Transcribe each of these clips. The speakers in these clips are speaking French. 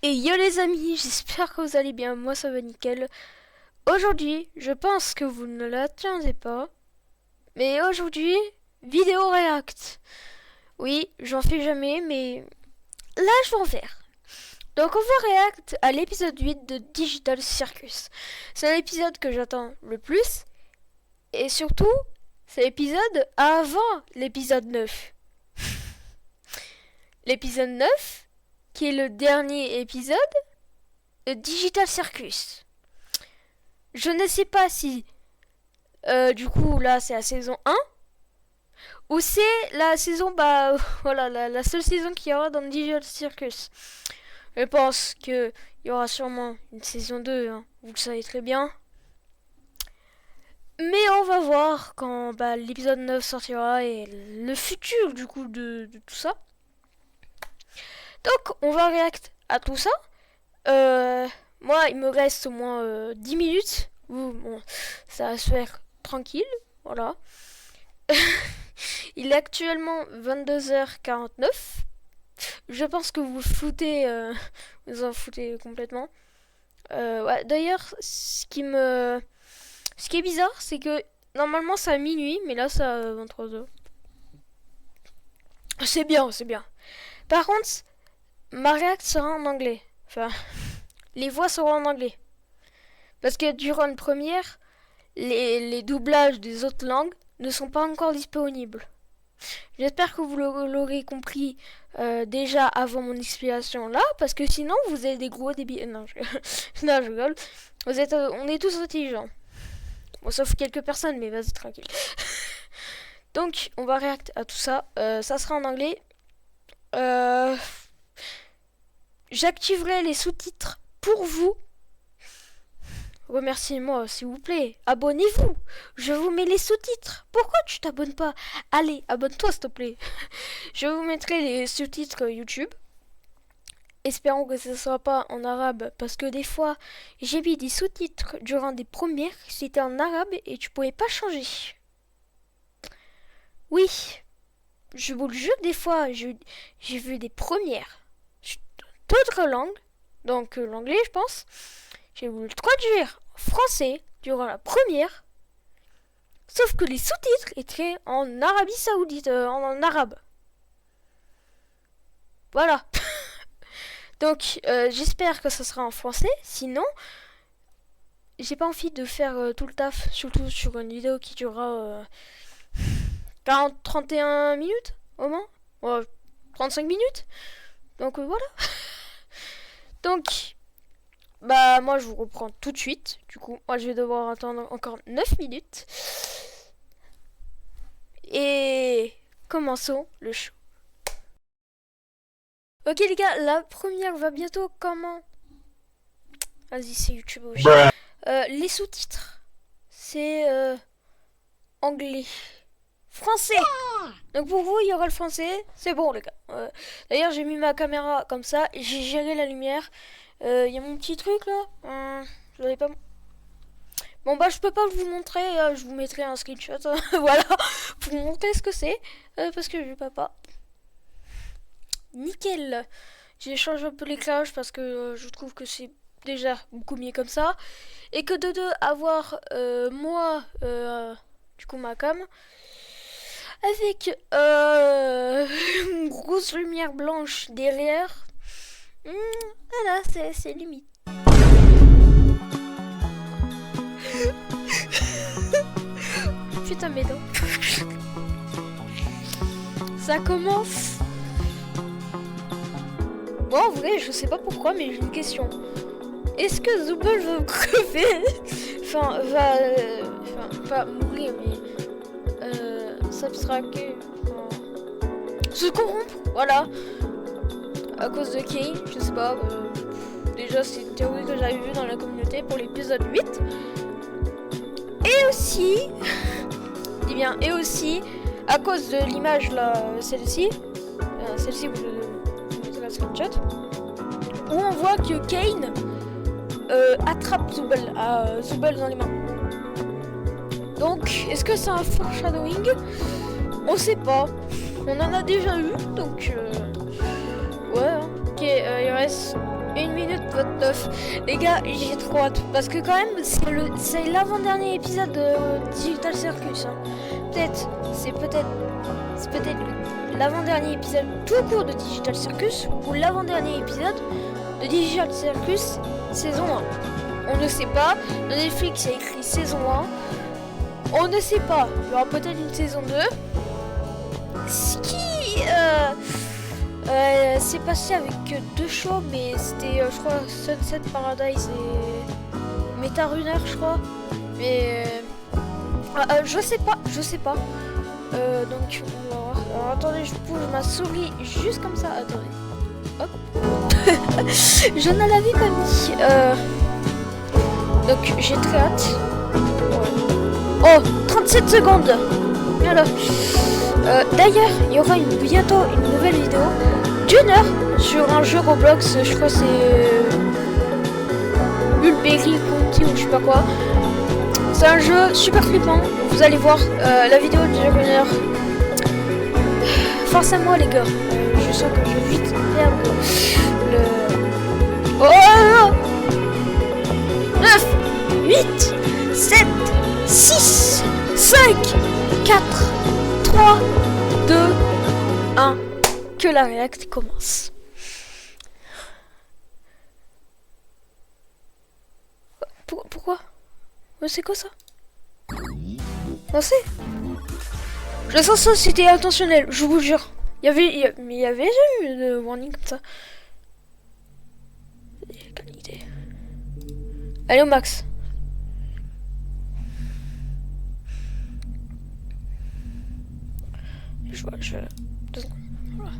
Et yo les amis, j'espère que vous allez bien, moi ça va nickel. Aujourd'hui, je pense que vous ne l'attendez pas, mais aujourd'hui, vidéo react. Oui, j'en fais jamais, mais là je vais en faire. Donc on va react à l'épisode 8 de Digital Circus. C'est un épisode que j'attends le plus, et surtout, c'est l'épisode avant l'épisode 9. L'épisode 9, qui est le dernier épisode de Digital Circus. Je ne sais pas si du coup là c'est la saison 1 ou c'est la saison voilà la seule saison qu'il y aura dans Digital Circus. Je pense qu'il y aura sûrement une saison 2, hein, vous le savez très bien. Mais on va voir quand l'épisode 9 sortira et le futur du coup de tout ça. Donc on va react à tout ça. Moi il me reste au moins 10 minutes. Bon, ça va se faire tranquille, voilà. Il est actuellement 22h49. Je pense que vous foutez, vous en foutez complètement. Ouais, d'ailleurs, ce qui est bizarre, c'est que normalement c'est à minuit, mais là c'est à 23h. C'est bien, c'est bien. Par contre, ma réact sera en anglais. Enfin, les voix seront en anglais. Parce que durant une première, les doublages des autres langues ne sont pas encore disponibles. J'espère que vous l'aurez compris déjà avant mon explication là, parce que sinon vous êtes des gros débiles. Non, non, je rigole. On est tous intelligents. Bon, sauf quelques personnes, mais vas-y, tranquille. Donc, on va réacter à tout ça. Ça sera en anglais. J'activerai les sous-titres pour vous. Remerciez-moi, s'il vous plaît. Abonnez-vous. Je vous mets les sous-titres. Pourquoi tu t'abonnes pas? Allez, abonne-toi, s'il te plaît. Je vous mettrai les sous-titres YouTube. Espérons que ce ne soit pas en arabe, parce que des fois, j'ai mis des sous-titres durant des premières. C'était en arabe et tu pouvais pas changer. Oui, je vous le jure, des fois, j'ai vu des premières d'autres langues, donc l'anglais, je pense. J'ai voulu le traduire en français durant la première, sauf que les sous-titres étaient en Arabie Saoudite, en arabe. Voilà. Donc j'espère que ça sera en français, sinon j'ai pas envie de faire tout le taf, surtout sur une vidéo qui durera 31 minutes au moins, 35 minutes. Donc voilà. Donc moi je vous reprends tout de suite. Du coup, moi je vais devoir attendre encore 9 minutes. Et commençons le show. Ok les gars, la première va bientôt comment? Vas-y, c'est YouTube aussi. Les sous-titres, c'est anglais. Français. Donc pour vous, il y aura le français. C'est bon les gars. D'ailleurs, j'ai mis ma caméra comme ça et j'ai géré la lumière. Il y a mon petit truc là. Je l'avais pas. Bon je peux pas vous montrer. Je vous mettrai un screenshot. Voilà. Pour vous montrer ce que c'est. Parce que je peux pas. Nickel. J'ai changé un peu l'éclairage parce que je trouve que c'est déjà beaucoup mieux comme ça. Et que de deux, avoir moi, du coup ma cam, avec une grosse lumière blanche derrière. Voilà, c'est limite. Putain, mes dents. Ça commence. Bon, en vrai, je sais pas pourquoi, mais j'ai une question. Est-ce que Zooble va crever? Enfin, pas mourir, mais s'abstraquer. Se corrompre, voilà. À cause de Kane, je sais pas. Déjà, c'est une théorie que j'avais vue dans la communauté pour l'épisode 8. Et aussi, dis bien, à cause de l'image là, celle-ci, vous mettez la screenshot, où on voit que Kane attrape Zooble dans les mains. Donc, est-ce que c'est un foreshadowing? On sait pas. On en a déjà eu, donc ouais. Ok, il reste 1 minute 29. Les gars, j'ai trop hâte. Parce que quand même, c'est l'avant-dernier épisode de Digital Circus. Hein. C'est peut-être l'avant-dernier épisode tout court de Digital Circus ou l'avant-dernier épisode de Digital Circus saison 1. On ne sait pas. Dans Netflix, il y a écrit saison 1. On ne sait pas. Il y aura peut-être une saison 2. Ce qui s'est passé avec 2 shows, mais c'était, je crois, Sunset Paradise et Meta Runner, je crois. Mais je sais pas. Donc, on va voir. Alors, attendez, je bouge ma souris juste comme ça. Attendez. Hop. Je ne l'avais pas mis. Donc, j'ai très hâte. Oh, 37 secondes. Alors, d'ailleurs, il y aura bientôt une nouvelle vidéo d'1 heure sur un jeu Roblox. Je crois que c'est Mulberry County ou je sais pas quoi. C'est un jeu super flippant. Vous allez voir, la vidéo dure 1 heure. Force à moi les gars. Je sens que je vais vite perdre le... Oh 9, 8, 7, 6, 5, 4, 3, 2, 1. Que la réact commence. Pourquoi? C'est quoi ça? Pensez? Je sens ça, c'était intentionnel, je vous jure. Mais il y avait jamais eu de warning comme ça. Quelle idée. Allez au max. Je vois. 2 secondes. Voilà.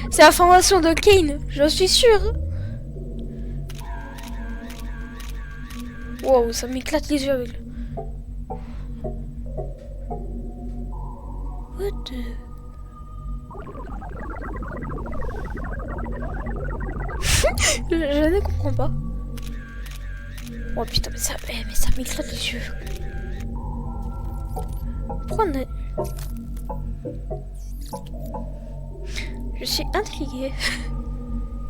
C'est la formation de Kane, je suis sûre. Wow, ça m'éclate les yeux avec le... What the... je ne comprends pas. Oh putain, mais ça m'éclate les yeux. Pourquoi on a... Je suis intriguée.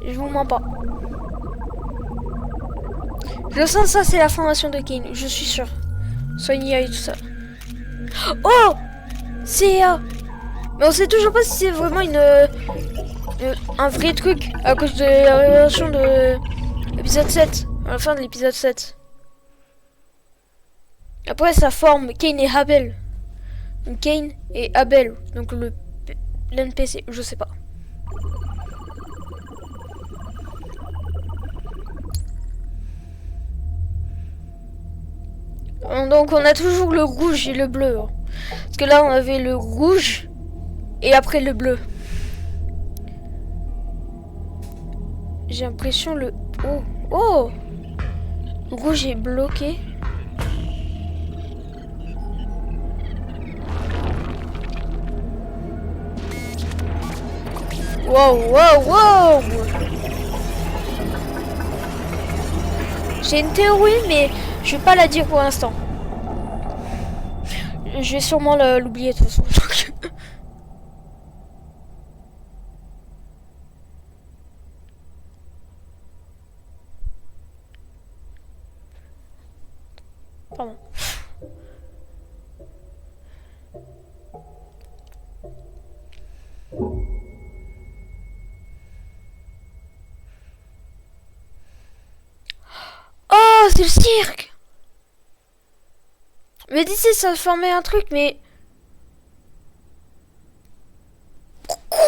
Je vous mens pas. Je sens ça, c'est la formation de Kane, je suis sûre. Sonia et tout ça. Oh, c'est... mais on sait toujours pas si c'est vraiment un vrai truc à cause de la révélation de l'épisode 7. À la fin de l'épisode 7. Après, ça forme Kane et Abel. Donc, Kane et Abel. Donc, l'NPC, je sais pas. Donc on a toujours le rouge et le bleu. Hein. Parce que là on avait le rouge et après le bleu. J'ai l'impression le... Oh, le rouge est bloqué. Wow. J'ai une théorie mais je vais pas la dire pour l'instant. Je vais sûrement l'oublier de toute façon. Pardon. Oh, c'est le cirque! Mais d'ici ça formait un truc, mais... Quoi?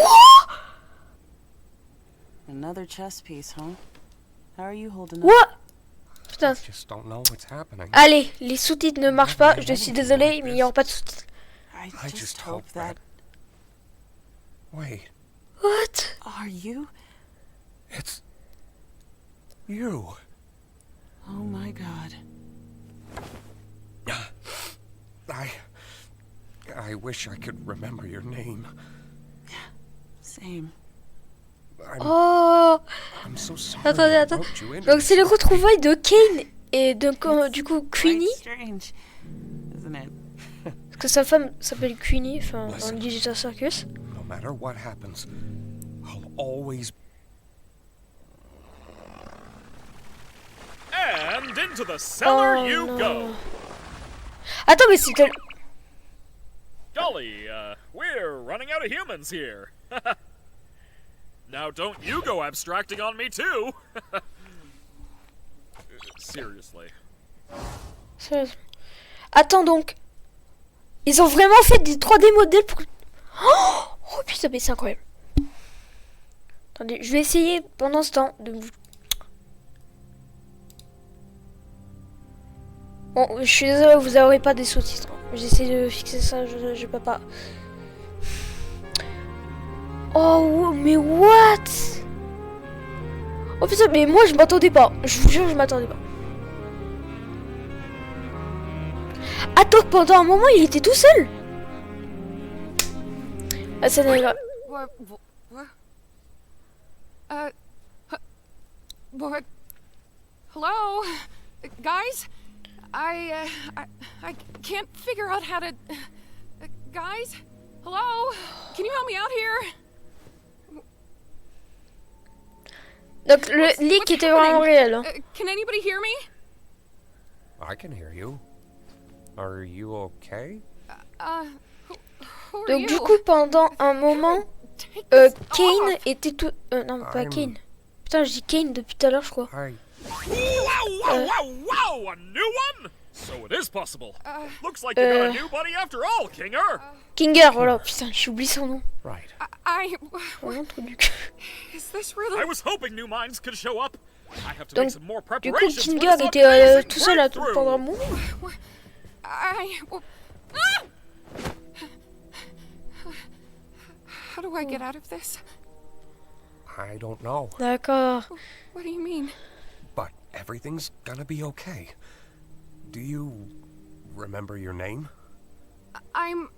Another chess piece, huh? How are you holding up? What? Putain. Just don't know what's happening. Allez, les sous-titres ne marchent pas, je suis désolé, mais il n'y aura pas de sous-titres. I just hope that... Wait, What? Are you? it's... you. Oh my god. I wish I could remember your name. Same. Oh! I'm so sorry. Attendez. Donc c'est les retrouvailles de Kane et de, du coup, Queenie. Strange, isn't it? Parce que sa femme s'appelle Queenie, enfin, dans le Digital Circus. No matter what happens, I'll always... And into the cellar Oh, you no. go. Attends, mais c'était... Golly, we're running out of humans here. Now don't you go abstracting on me too. Seriously. Sérieusement. Attends donc. Ils ont vraiment fait des 3D modèles pour... Oh putain, mais c'est incroyable. Attendez, je vais essayer pendant ce temps de vous... Bon, je suis désolé, vous n'aurez pas des sous-titres. J'essaie de fixer ça, je peux pas. Oh, mais what? Oh putain, mais moi je m'attendais pas. Je vous jure, je m'attendais pas. Attends, pendant un moment, il était tout seul. Ah, ça n'est pas... What? What? Hello, guys. I can't figure out how to. Guys, hello. Can you help me out here? Donc le leak était vraiment réel. Hein. Can anybody hear me? I can hear you. Are you okay? Who are Donc you? du coup, pendant un moment, Take this Kane off. était tout... non, pas I'm- Kane. Putain, je dis Kane depuis tout à l'heure, je crois. I... Wow! A new one? So it is possible. Looks like you got a new buddy after all, Kinger. Kinger, voilà. Putain, j'ai oublié son nom. Right. Vraiment trop du cul. Is this really? I was hoping new minds could show up. I have to Donc, make some more Du coup, preparations for Kinger this était amazing tout seul à breakthrough. pendant un moment. How do I get out of this? I don't know, D'accord. What do you mean? but everything's gonna be okay. Do you remember your name? I'm.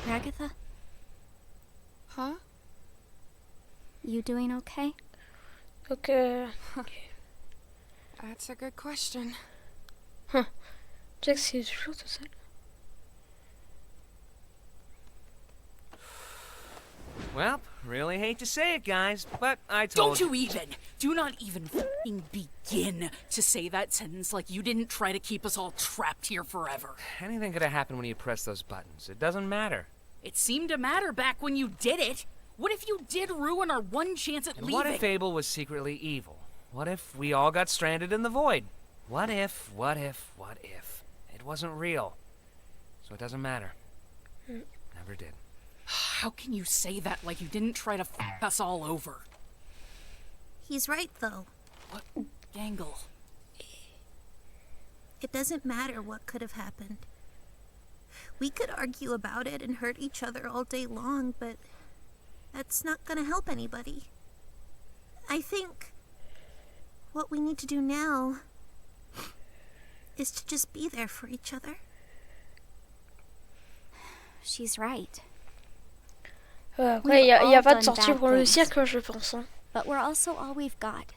Ragatha, Huh? you doing okay? Donc, That's a good question. Jack, c'est toujours tout seul. Well, really hate to say it, guys, but I told Don't you even! Do not even fucking begin to say that sentence like you didn't try to keep us all trapped here forever. Anything could have happened when you press those buttons. It doesn't matter. It seemed to matter back when you did it. What if you did ruin our one chance at And leaving? what if Abel was secretly evil? What if we all got stranded in the void? What if it wasn't real? So it doesn't matter. Never did. How can you say that like you didn't try to fuck us all over? He's right, though. What Gangle? It doesn't matter what could have happened. We could argue about it and hurt each other all day long, but that's not gonna help anybody. I think what we need to do now is to just be there for each other. She's right. Après, il y a all pas de done sortie bad pour le things. cirque, je pense. Hein. But we're also all we've got.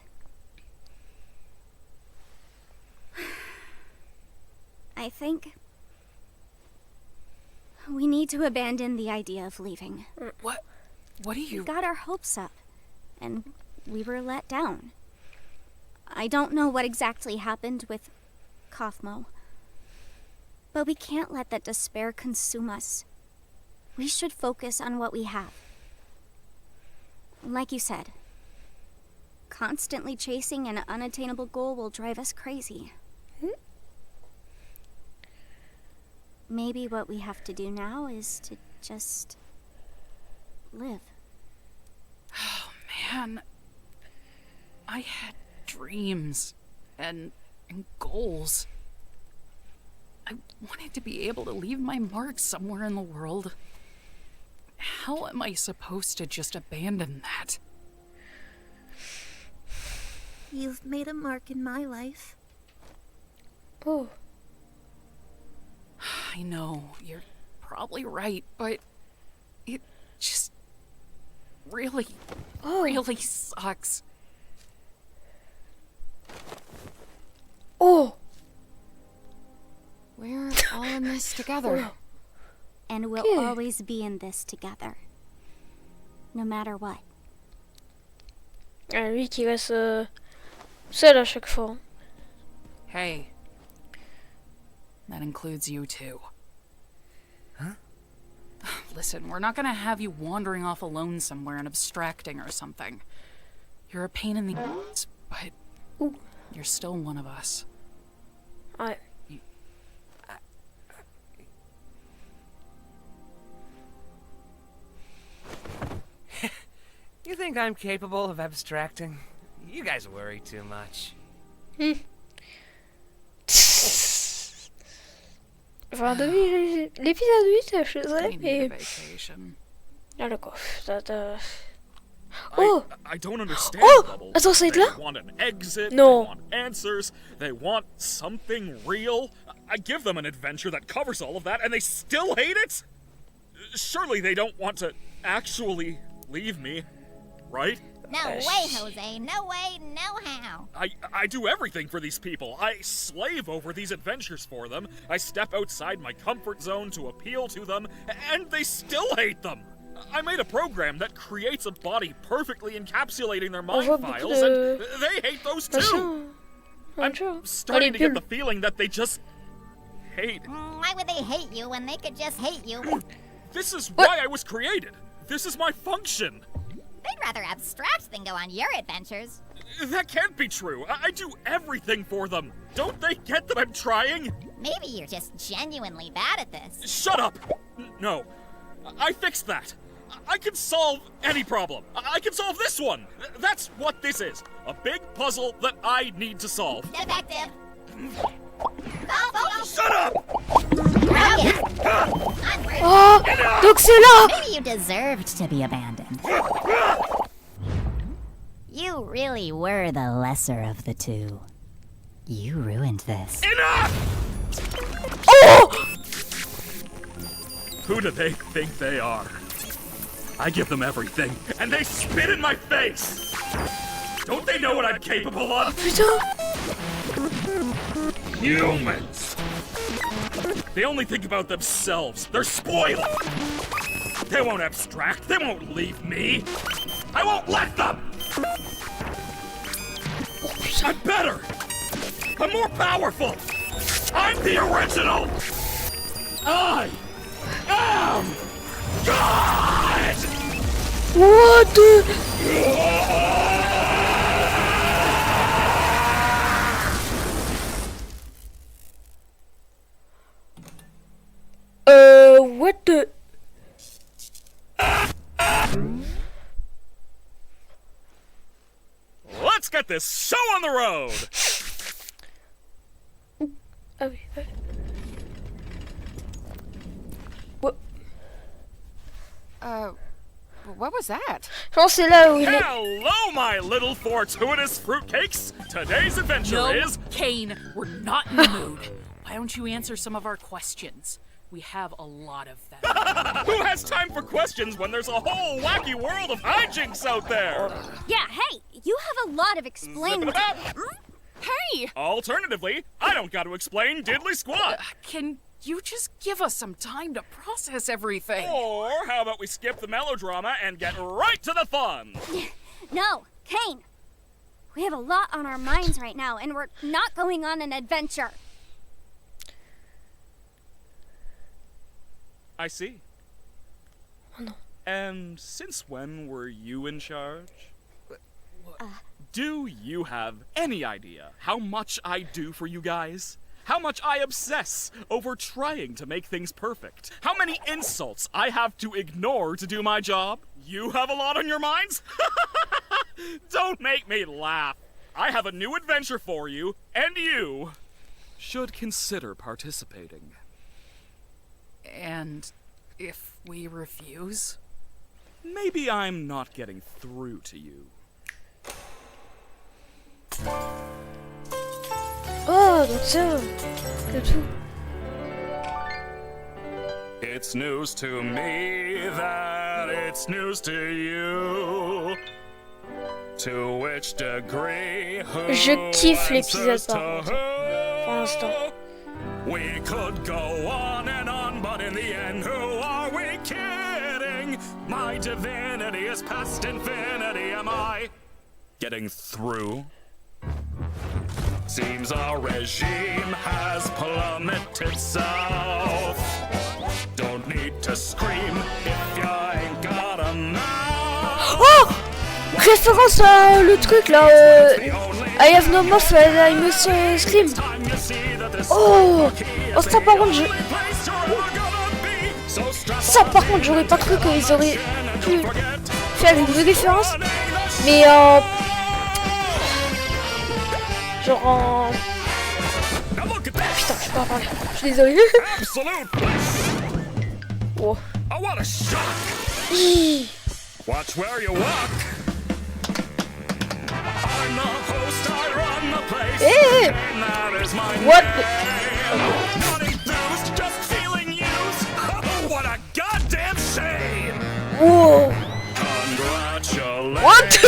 I think we need to abandon the idea of leaving. What are We you... got our hopes up, and we were let down. I don't know what exactly happened with Kathmo, but we can't let that despair consume us. We should focus on what we have. Like you said, constantly chasing an unattainable goal will drive us crazy. Maybe what we have to do now is to just live. Man, I had dreams and goals. I wanted to be able to leave my mark somewhere in the world. How am I supposed to just abandon that? You've made a mark in my life. Oh. I know, you're probably right, but it just really sucks. Oh. We're all in this together. And we'll Okay. always be in this together. No matter what. Ah, lui qui reste seul à chaque fois. Hey. That includes you too. Huh? Listen, we're not gonna have you wandering off alone somewhere and abstracting or something. You're a pain in the ass, but you're still one of us. Ouais. You think I'm capable of abstracting? You guys worry too much. Enfin, depuis l'épisode 8, je We sais, need a mais... vacation. Ah, d'accord. Oh! I don't understand, Oh! Bubbles. Attends, ça va être They là? want an exit, No. they want answers, they want something real. I give them an adventure that covers all of that, and they still hate it? Surely they don't want to actually leave me, right? No way, Jose. No way, no how. I do everything for these people. I slave over these adventures for them. I step outside my comfort zone to appeal to them, and they still hate them. I made a program that creates a body perfectly encapsulating their mind voit files, beaucoup de and they hate those too. machin. I'm Machin. starting to Allez, get the feeling that they just hate. Why would they hate you when they could just hate you? This is What? why I was created. This is my function. They'd rather abstract than go on your adventures. That can't be true. I do everything for them. Don't they get that I'm trying? Maybe you're just genuinely bad at this. Shut up! No. I fixed that. I can solve any problem. I can solve this one. That's what this is. A big puzzle that I need to solve. Defective. Shut up! Oh! Donc c'est là! Maybe you deserved to be abandoned. You really were the lesser of the two. You ruined this. Enough! Oh! Who do they think they are? I give them everything, and they spit in my face! Don't they know what I'm capable of? Putain! Humans! They only think about themselves. They're spoiled! They won't abstract. They won't leave me. I won't let them! I'm better! I'm more powerful! I'm the original! I am God! What the... What the... Let's get this show on the road! Ah oui, ouais. What? What was that? Je pense que c'est là où il est... Hello, my little fortuitous fruitcakes! Today's adventure No, is... Kane, we're not in the mood. Why don't you answer some of our questions? We have a lot of them. Who has time for questions when there's a whole wacky world of hijinks out there? Yeah, hey, you have a lot of explaining. Zip it up. Hey! Alternatively, I don't got to explain diddly squat. Can you just give us some time to process everything? Or how about we skip the melodrama and get right to the fun? No, Kane. We have a lot on our minds right now, and we're not going on an adventure. I see. Oh no. And since when were you in charge? Do you have any idea how much I do for you guys? How much I obsess over trying to make things perfect? How many insults I have to ignore to do my job? You have a lot on your minds? Don't make me laugh. I have a new adventure for you, and you should consider participating. And if we refuse? Maybe I'm not getting through to you. Oh, donc ça... C'est tout. It's news to me that it's news to you. To which degree, Je kiffe l'épisode par contre. Pour l'instant. We could go on, but in the end, who are we kidding? My divinity is past infinity. Am I getting through? Seems our regime has plummeted south. Don't need to scream if you ain't got a mouth. Oh! Référence à le truc là, I have no mouth and I must scream. Oh! Oh, ça par contre, j'aurais pas cru qu'ils auraient pu faire une vraie référence. Mais genre en... Putain, je peux pas parler. Je suis désolé. Oh. Watch where you walk. I'm the host, I run the place. Hey! And that is my What name. Not enthused, just feeling used. Oh, what a goddamn shame. Whoa! Congratulations. What?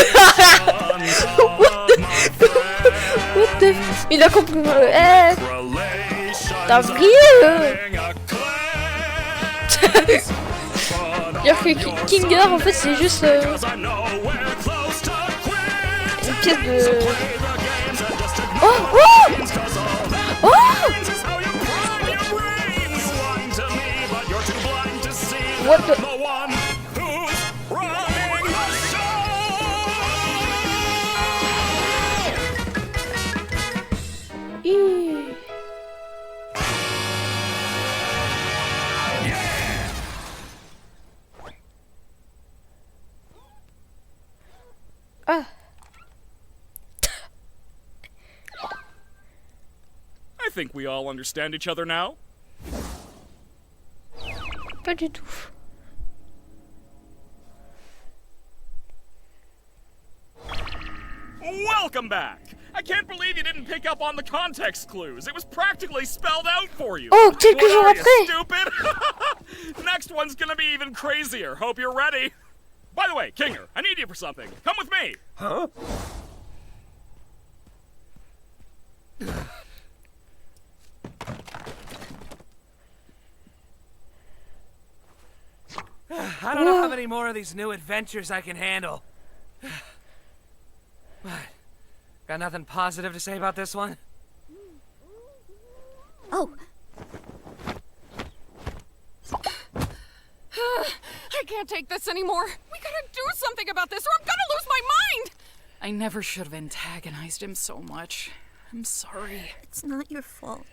What the... Il a compris. T'as brillé dire que Kinger en fait c'est juste une pièce de... Oh! Oh! Oh! What the... Ah. I think we all understand each other now. Pas du tout. Welcome back! I can't believe you didn't pick up on the context clues. It was practically spelled out for you. Oh, quelques jours What are you, après. stupid? Next one's gonna be even crazier. Hope you're ready. By the way, Kinger, I need you for something. Come with me. Huh? I don't know how many more of these new adventures I can handle. What? Got nothing positive to say about this one? Oh. I can't take this anymore. We gotta do something about this or I'm gonna lose my mind! I never should have antagonized him so much. I'm sorry. It's not your fault.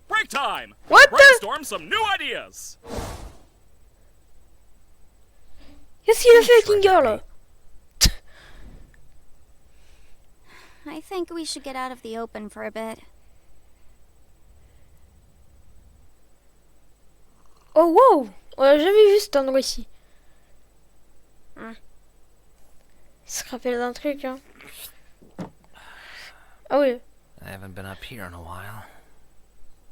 Break time! What the... Brainstorm some new ideas! Qu'est-ce qu'il a fait Kinger là? I think we should get out of the open for a bit. Oh wow! On a jamais vu cet endroit ici. Il se rappelle d'un truc hein. Ah oui. I haven't been up here in a while.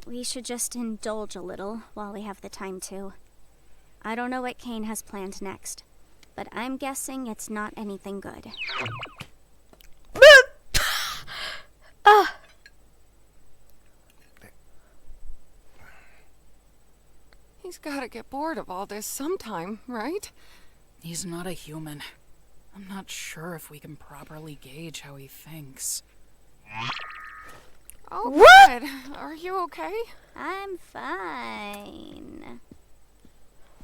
We should just indulge a little while we have the time to. I don't know what Kane has planned next, but I'm guessing it's not anything good. Ah! He's gotta get bored of all this sometime, right? He's not a human. I'm not sure if we can properly gauge how he thinks. Oh, What? good. Are you okay? I'm fine.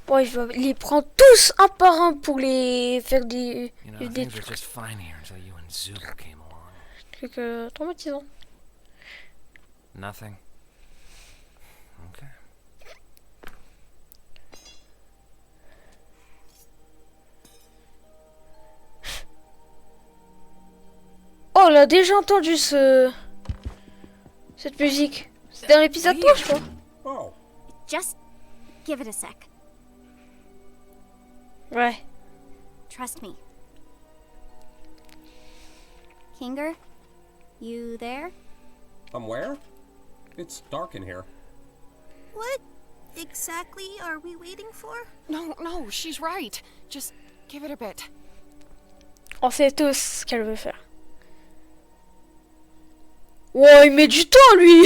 Bon, il les prend tous un par un pour les faire des... You know, des things were just fine here until you and Zulu came along. trucs traumatisants. Nothing. Okay. Oh, on a déjà entendu cette musique. C'est dans l'épisode 3, je crois. Oh. Just give it a sec. Ouais. Trust me. Kinger, you there? Where? It's dark in here. What exactly are we waiting for? No, she's right. Just give it a bit. On sait tous ce qu'elle veut faire. Wow, il met du temps, lui.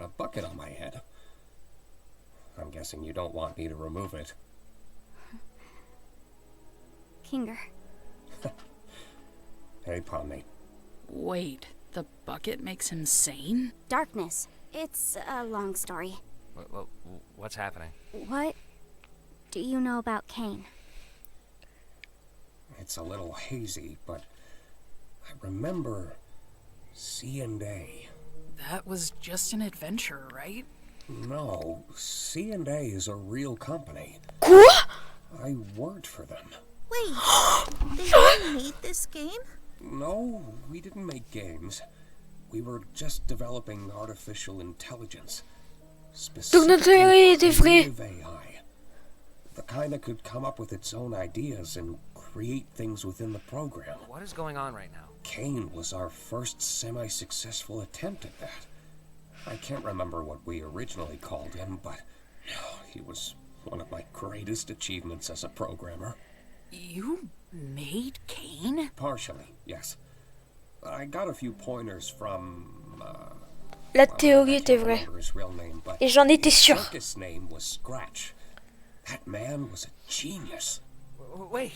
got a bucket on my head. I'm guessing you don't want me to remove it. Kinger. Hey, Pomni. Wait, the bucket makes him sane? Darkness. It's a long story. What's happening? What do you know about Kane? It's a little hazy, but I remember C&A. That was just an adventure, right? No, C&A is a real company. Quoi? I worked for them. Wait, they really made this game? No, we didn't make games. We were just developing artificial intelligence. Donc notre théorie était vraie. Specifically AI. The kind that could come up with its own ideas and create things within the program. What is going on right now? Kane was our first semi-successful attempt at that. I can't remember what we originally called him, but he was one of my greatest achievements as a programmer. You made Kane? Partially, yes. I got a few pointers from, La théorie était vraie. his real name, but Et j'en étais sûr. his circus name was Scratch. That man was a genius. Wait.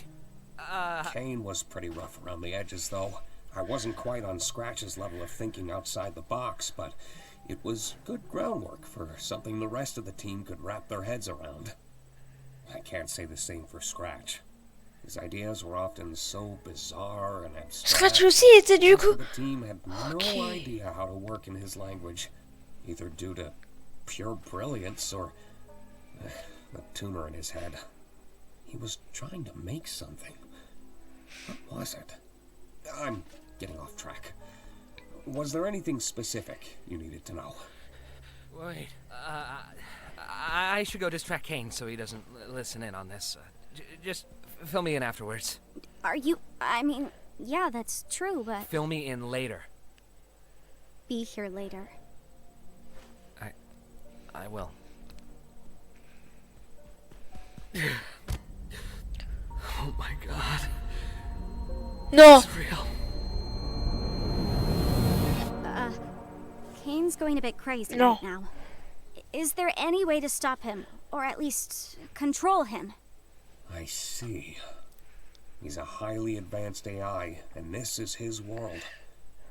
Kane was pretty rough around the edges, though. I wasn't quite on Scratch's level of thinking outside the box, but it was good groundwork for something the rest of the team could wrap their heads around. I can't say the same for Scratch. His ideas were often so bizarre and abstract. Scratch aussi était du coup. The team had no idea how to work in his language, either due to pure brilliance or the tumor in his head. He was trying to make something. What was it? I'm getting off track. Was there anything specific you needed to know? Wait. I should go distract Kane so he doesn't listen in on this. Just fill me in afterwards. Are you... I mean, yeah, that's true, but... Fill me in later. Be here later. I will. Oh my god. Non. It's real. Kane's going a bit crazy No. right now. Is there any way to stop him? Or at least control him? I see. He's a highly advanced AI, and this is his world.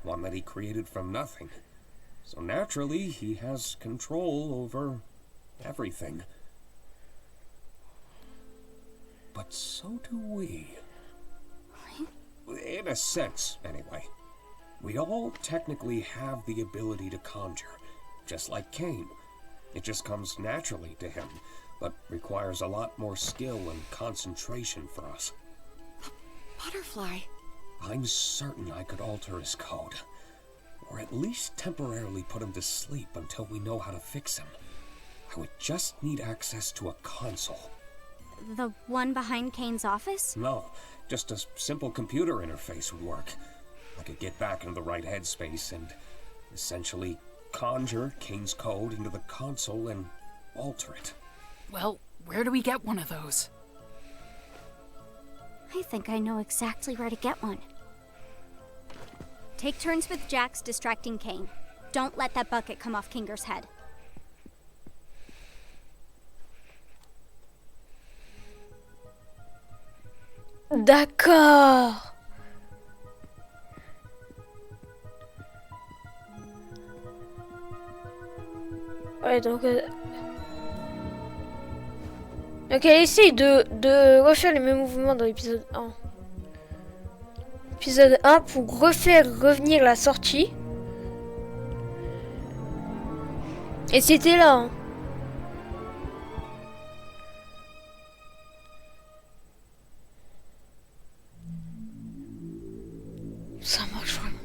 One that he created from nothing. So naturally, he has control over everything. But so do we. In a sense, anyway. We all technically have the ability to conjure, just like Kane. It just comes naturally to him, but requires a lot more skill and concentration for us. Butterfly. I'm certain I could alter his code, or at least temporarily put him to sleep until we know how to fix him. I would just need access to a console. The one behind Kane's office? No, just a simple computer interface would work. I could get back into the right headspace and essentially conjure Kane's code into the console and alter it. Well, where do we get one of those? I think I know exactly where to get one. Take turns with Jax distracting Kane. Don't let that bucket come off Kinger's head. D'accord. Ouais, donc elle essaye de refaire les mêmes mouvements dans l'épisode 1. Épisode 1 pour refaire revenir la sortie. Et c'était là. Hein. Ça marche vraiment.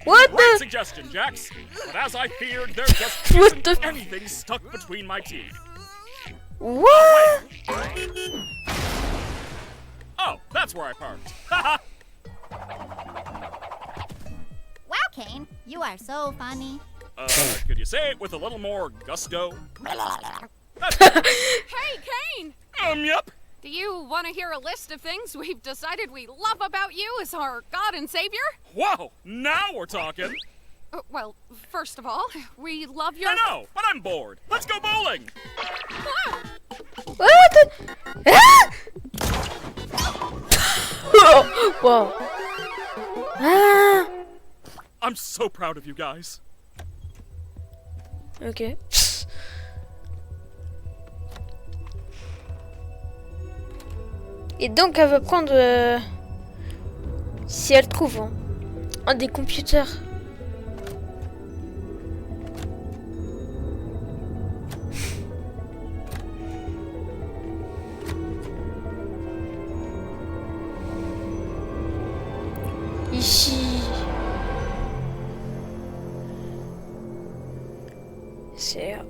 What Great the? suggestion, Jax. But as I feared, there just What isn't the? anything stuck between my teeth. What? Oh, that's where I parked. Haha. Wow, Kane, you are so funny. Could you say it with a little more gusto? Hey, Kane! Yep. Do you want to hear a list of things we've decided we love about you as our God and Savior? Whoa, now we're talking. Well, first of all, we love your... I know, but I'm bored. Let's go bowling. What the... Ah! Whoa. Ah. I'm so proud of you guys. Ok. Et donc elle va prendre... si elle trouve hein, un des computers. Ici. C'est...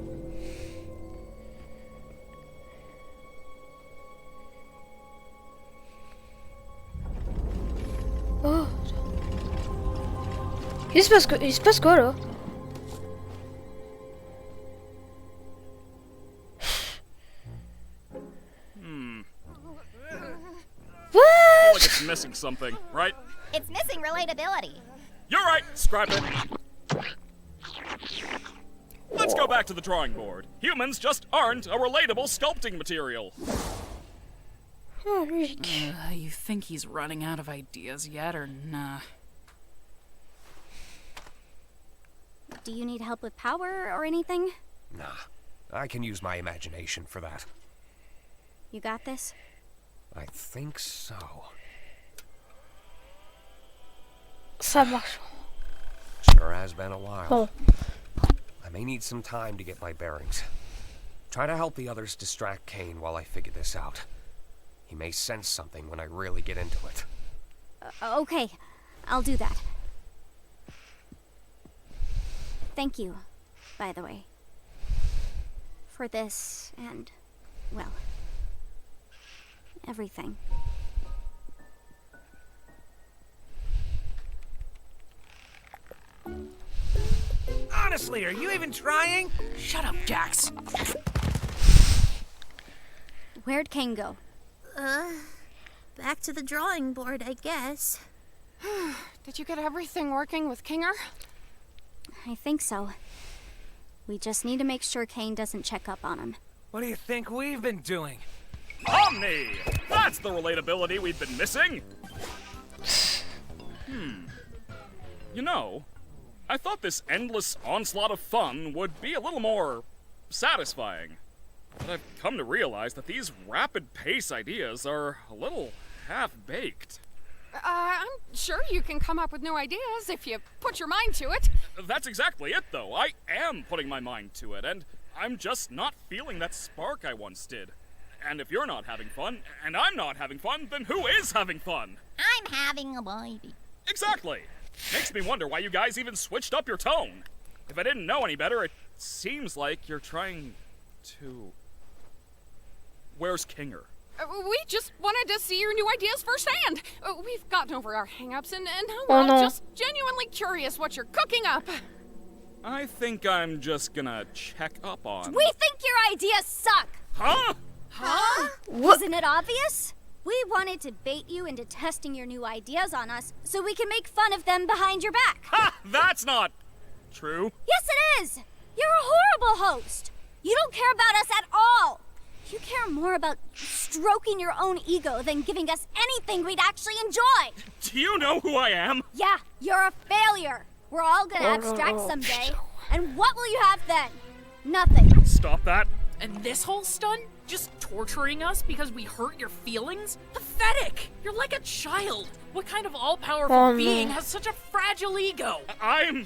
Oh. Il se passe quoi là? What? Like it's missing something, right? It's missing relatability. You're right. Scrap it. Let's go back to the drawing board. Humans just aren't a relatable sculpting material. Oh, logique. You think he's running out of ideas yet, or nah? Do you need help with power or anything? Nah, I can use my imagination for that. You got this? I think so. Ça marche. Sure has been a while. Oh. I may need some time to get my bearings. Try to help the others distract Kane while I figure this out. He may sense something when I really get into it. Okay, I'll do that. Thank you, by the way. For this and, well, everything. Honestly, are you even trying? Shut up, Jax. Where'd Kane go? Back to the drawing board, I guess. Did you get everything working with Kinger? I think so. We just need to make sure Kane doesn't check up on him. What do you think we've been doing? Omni! That's the relatability we've been missing! You know, I thought this endless onslaught of fun would be a little more satisfying. But I've come to realize that these rapid-pace ideas are a little half-baked. I'm sure you can come up with new ideas if you put your mind to it. That's exactly it, though. I am putting my mind to it, and I'm just not feeling that spark I once did. And if you're not having fun, and I'm not having fun, then who is having fun? I'm having a baby. Exactly. Makes me wonder why you guys even switched up your tone. If I didn't know any better, it seems like you're trying to... Where's Kinger? We just wanted to see your new ideas firsthand. We've gotten over our hang-ups, and now we're all just genuinely curious what you're cooking up. I think I'm just gonna check up on... We think your ideas suck! Huh? Huh? Wasn't it obvious? We wanted to bait you into testing your new ideas on us so we can make fun of them behind your back. Ha! That's not true. Yes, it is! You're a horrible host. You don't care about us at all. You care more about stroking your own ego than giving us anything we'd actually enjoy. Do you know who I am? Yeah, you're a failure. We're all gonna abstract someday. And what will you have then? Nothing. Stop that. And this whole stunt? Just torturing us because we hurt your feelings? Pathetic! You're like a child. What kind of all-powerful being has such a fragile ego?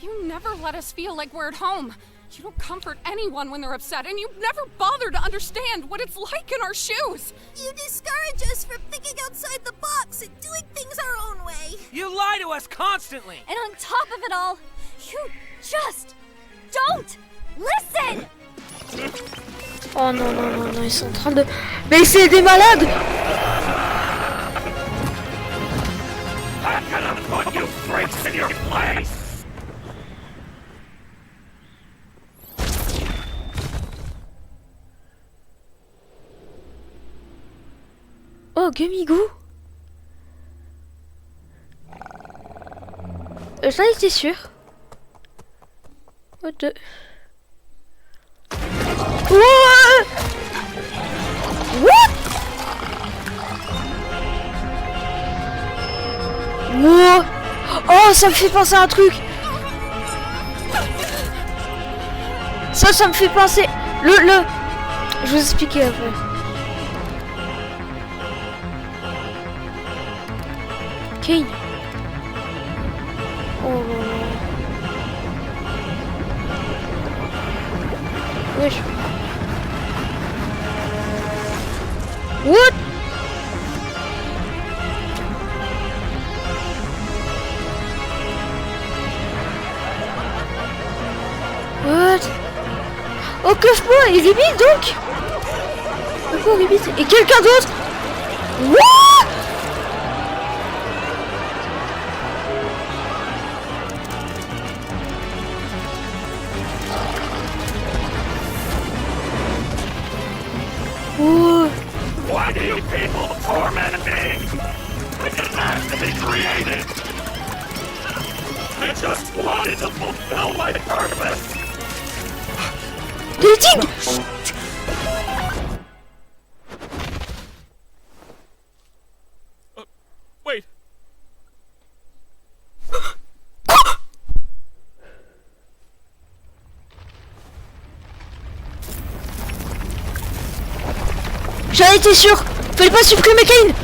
You never let us feel like we're at home. You don't comfort anyone when they're upset, and you never bother to understand what it's like in our shoes. You discourage us from thinking outside the box and doing things our own way. You lie to us constantly. And on top of it all, you just don't listen. Oh non, non, non, non, ils sont en train de... Mais c'est des malades! I'm gonna put you freaks in your place! Gummigoo. J'en étais sûr. What the... What? What? Wow. Oh, ça me fait penser à un truc. Ça me fait penser... Je vais vous expliquer après. Kane. Oh là là. Wesh. What? What? Oh, coffre-moi, il limite donc. Pourquoi limite? Et quelqu'un d'autre? What? Why do you people torment me? I didn't ask to be created. I just wanted to fulfill my purpose. Wait. J'en étais sûr. Fallait pas supprimer Kane.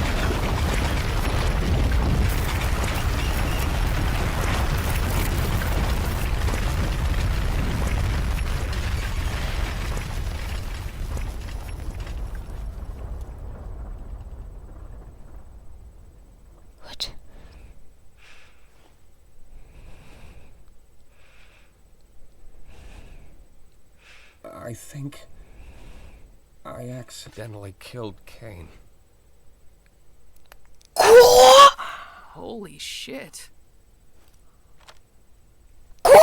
What? I think I accidentally killed Kane. Quoi? Holy shit. Quoi?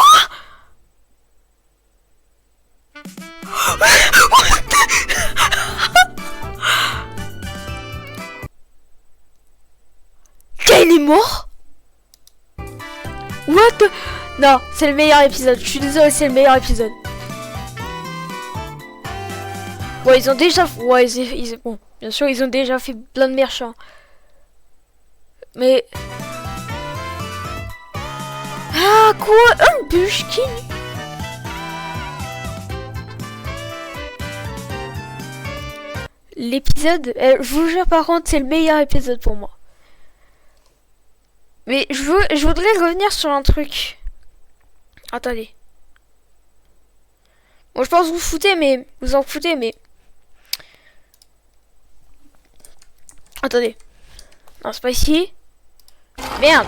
Kane est mort? What the... Non, c'est le meilleur épisode. Je suis désolé, c'est le meilleur épisode. Ouais, ils ont déjà... Ouais, bon, bien sûr, ils ont déjà fait plein de merchants. Mais... Ah, quoi? Un Bushkin? L'épisode... je vous jure, par contre, c'est le meilleur épisode pour moi. Mais je voudrais revenir sur un truc. Attendez. Bon, je pense que vous foutez, mais... Vous en foutez, mais... Attendez. Non, c'est pas ici. Merde.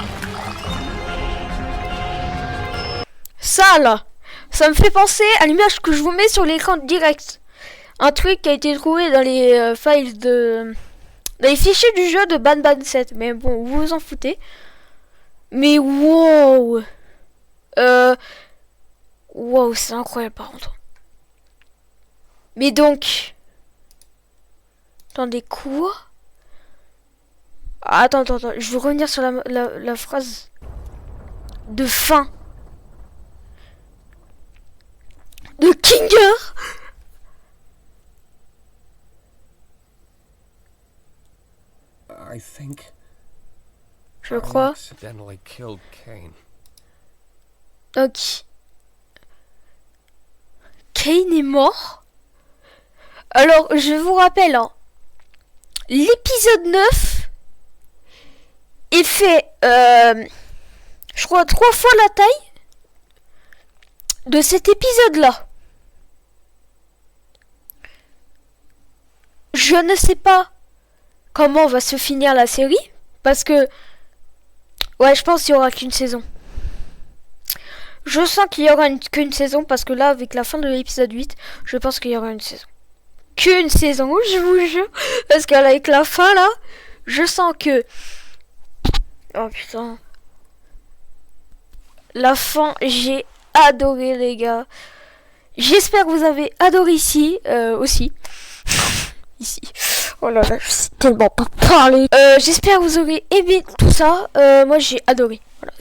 Ça, là. Ça me fait penser à l'image que je vous mets sur l'écran direct. Un truc qui a été trouvé dans les files de... Dans les fichiers du jeu de Banban 7. Mais bon, vous vous en foutez. Mais wow. Wow, c'est incroyable par contre. Mais donc... Attendez, quoi? Attends, je veux revenir sur la phrase de fin de Kinger. I think je crois. I accidentally killed Kane. Donc, Kane est mort. Alors, je vous rappelle, hein, l'épisode 9 est fait, je crois, 3 fois la taille de cet épisode-là. Je ne sais pas comment va se finir la série, parce que, ouais, je pense qu'il n'y aura qu'une saison. Je sens qu'il y aura qu'une saison, parce que là, avec la fin de l'épisode 8, je pense qu'il y aura une saison. Qu'une saison, je vous jure. Parce qu'avec la fin, là, je sens que... Oh, putain. La fin, j'ai adoré, les gars. J'espère que vous avez adoré ici, aussi. Ici. Oh là là, je sais tellement pas parler. J'espère que vous aurez aimé tout ça. Moi, j'ai adoré. Voilà,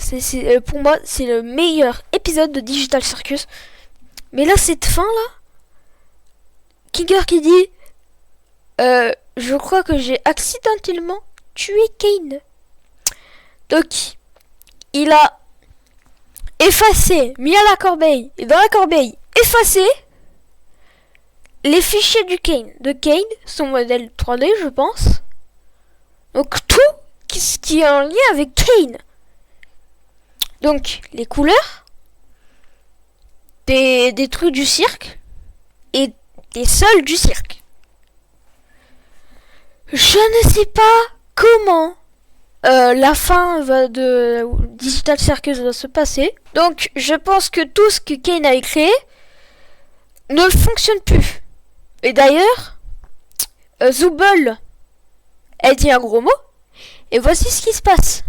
pour moi, c'est le meilleur épisode de Digital Circus. Mais là, cette fin là, Kinger qui dit, je crois que j'ai accidentellement tué Kane. Donc, il a effacé, mis à la corbeille, et dans la corbeille, effacé les fichiers de Kane, son modèle 3D, je pense. Donc, tout ce qui est en lien avec Kane. Donc, les couleurs, des trucs du cirque, et des sols du cirque. Je ne sais pas comment la fin de Digital Circus va se passer. Donc, je pense que tout ce que Kane avait créé ne fonctionne plus. Et d'ailleurs, Zooble, elle dit un gros mot. Et voici ce qui se passe.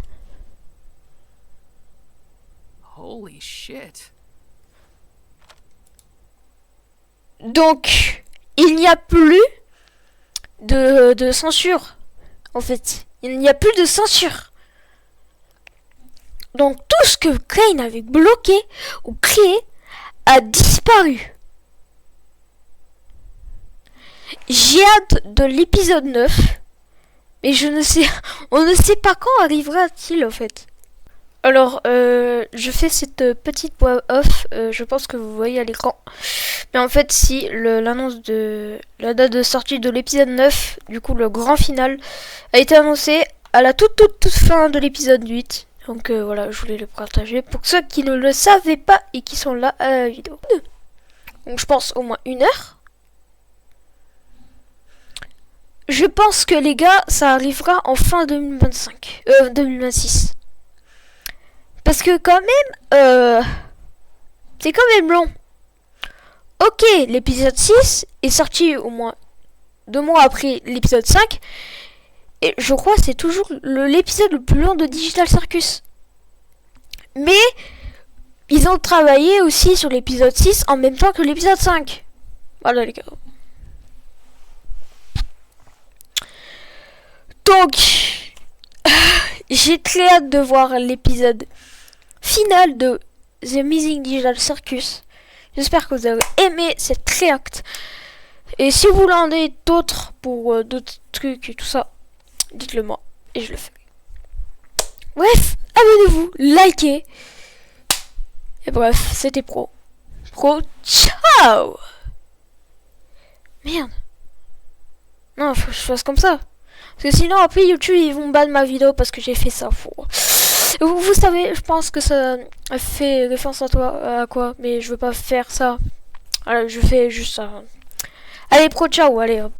Holy shit. Donc, il n'y a plus de censure. En fait, il n'y a plus de censure. Donc, tout ce que Kane avait bloqué ou créé a disparu. J'ai hâte de l'épisode 9. Mais on ne sait pas quand arrivera-t-il en fait. Alors, je fais cette petite voix off, je pense que vous voyez à l'écran. Mais en fait, si l'annonce de la date de sortie de l'épisode 9, du coup le grand final, a été annoncé à la toute fin de l'épisode 8. Donc voilà, je voulais le partager pour ceux qui ne le savaient pas et qui sont là à la vidéo. Donc je pense au moins 1 heure. Je pense que les gars, ça arrivera en fin 2026. Parce que quand même, c'est quand même long. Ok, l'épisode 6 est sorti au moins 2 mois après l'épisode 5. Et je crois que c'est toujours l'épisode le plus long de Digital Circus. Mais, ils ont travaillé aussi sur l'épisode 6 en même temps que l'épisode 5. Voilà les gars. Donc, j'ai très hâte de voir l'épisode final de The Amazing Digital Circus. J'espère que vous avez aimé cette react. Et si vous en avez d'autres pour d'autres trucs et tout ça, dites-le moi et je le ferai. Bref, abonnez-vous, likez. Et bref, c'était Pro. Ciao. Merde. Non, faut que je fasse comme ça. Parce que sinon, après, YouTube, ils vont ban ma vidéo parce que j'ai fait ça. Vous savez, je pense que ça fait référence à quoi, mais je veux pas faire ça. Alors, je fais juste ça. Allez, pro, ciao, allez, hop.